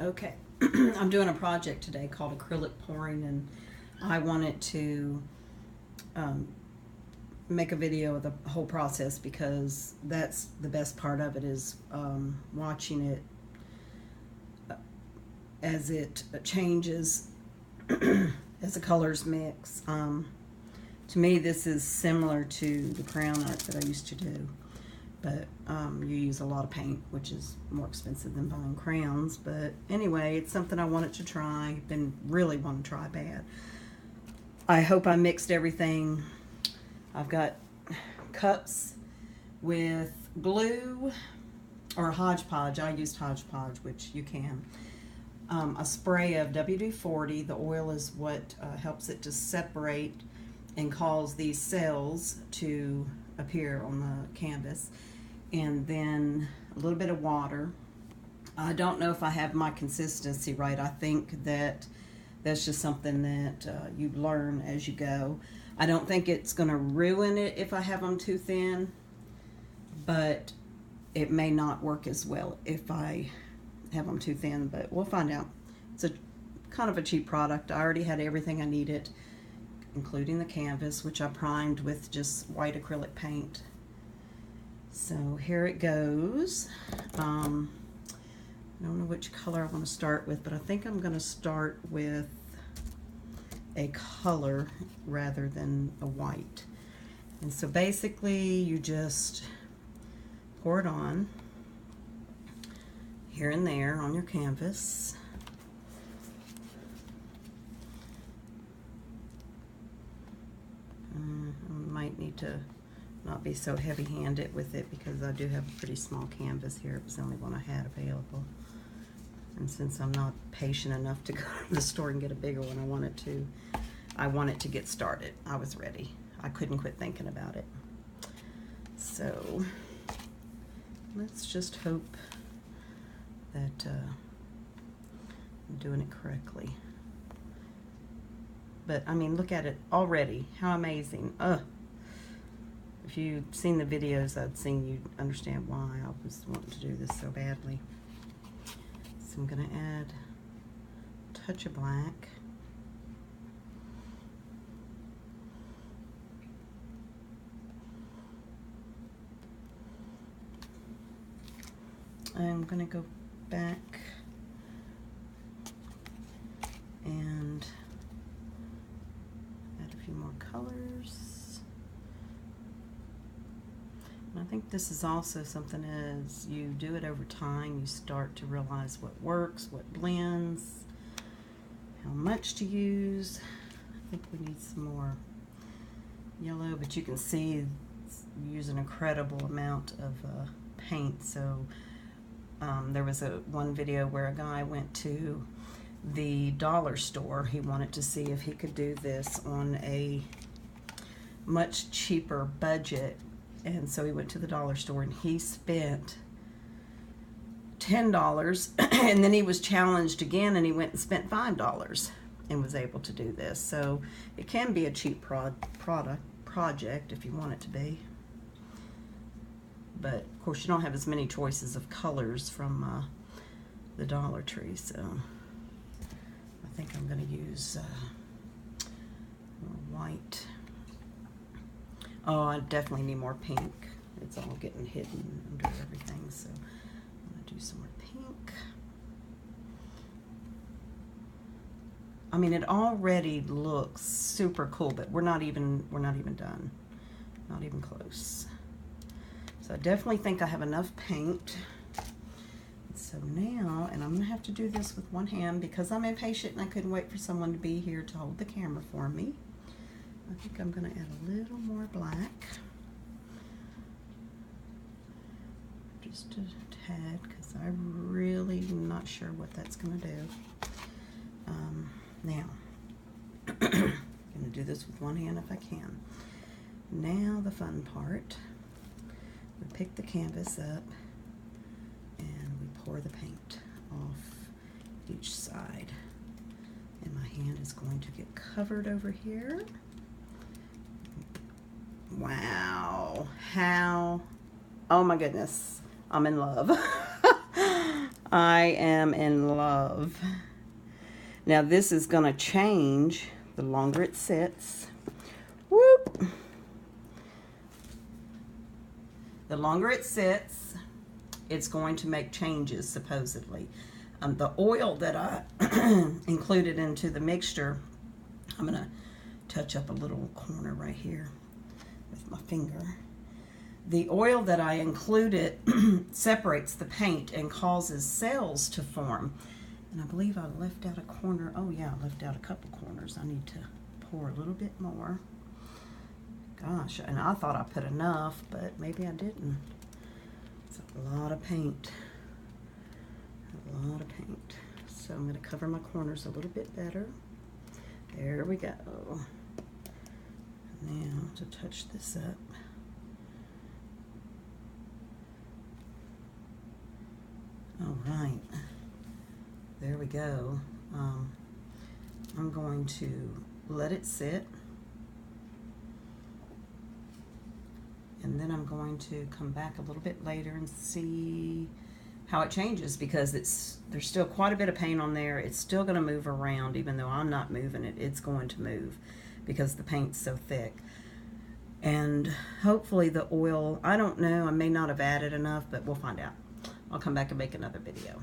Okay, I'm doing a project today called acrylic pouring, and I wanted to um, make a video of the whole process because that's the best part of it is watching it as it changes as the colors mix. To me, this is similar to the crown art that I used to do, but you use a lot of paint, which is more expensive than buying crowns. But anyway, it's something I wanted to try. Been really want to try bad. I hope I mixed everything. I've got cups with glue or hodgepodge. I used hodgepodge, which you can. A spray of WD-40. The oil is what helps it to separate and cause these cells to appear on the canvas. And then a little bit of water. I don't know if I have my consistency right. I think that that's just something that you learn as you go. I don't think it's going to ruin it if I have them too thin, but it may not work as well if I have them too thin, but we'll find out. It's a kind of a cheap product. I already had everything I needed, including the canvas, which I primed with just white acrylic paint. So here it goes. I don't know which color I want to start with, but I think I'm going to start with a color rather than a white. And so basically you just pour it on here and there on your canvas. I might need to not be so heavy-handed with it because I do have a pretty small canvas here. It was the only one I had available. And since I'm not patient enough to go to the store and get a bigger one, I wanted to get started. I was ready. I couldn't quit thinking about it. So let's just hope that I'm doing it correctly. But I mean, look at it already. How amazing. If you'd seen the videos I'd seen, you'd understand why I was wanting to do this so badly. So I'm going to add a touch of black. I'm going to go back and add a few more colors. And I think this is also something as you do it over time, you start to realize what works, what blends, how much to use. I think we need some more yellow, but you can see you use an incredible amount of paint. So there was one video where a guy went to the dollar store. He wanted to see if he could do this on a much cheaper budget, and so he went to the dollar store and he spent $10 and then he was challenged again and he went and spent $5 and was able to do this. So it can be a cheap project if you want it to be. But of course you don't have as many choices of colors from the Dollar Tree, so I think I'm going to use white. Oh, I definitely need more pink. It's all getting hidden under everything, so I'm going to do some more pink. I mean, it already looks super cool, but we're not even done. Not even close. So I definitely think I have enough paint. So now, and I'm going to have to do this with one hand because I'm impatient and I couldn't wait for someone to be here to hold the camera for me. I think I'm going to add a little more black. Just a tad because I'm really not sure what that's going to do. Now, I'm going to do this with one hand if I can. Now the fun part. We pick the canvas up and we pour the paint off each side. And my hand is going to get covered over here. Wow. How, oh my goodness, I'm in love. I am in love. Now this is going to change the longer it sits. Whoop! The longer it sits, it's going to make changes, supposedly. The oil that I included into the mixture, I'm going to touch up a little corner right here with my finger. The oil that I included separates the paint and causes cells to form. And I believe I left out a corner. Oh yeah, I left out a couple corners. I need to pour a little bit more. Gosh, and I thought I put enough, but maybe I didn't. It's a lot of paint. A lot of paint. So I'm going to cover my corners a little bit better. There we go. Now to touch this up. All right. There we go. I'm going to let it sit. And then I'm going to come back a little bit later and see how it changes, because there's still quite a bit of paint on there. It's still going to move around. Even though I'm not moving it, it's going to move because the paint's so thick. And hopefully the oil, I don't know, I may not have added enough, but we'll find out. I'll come back and make another video.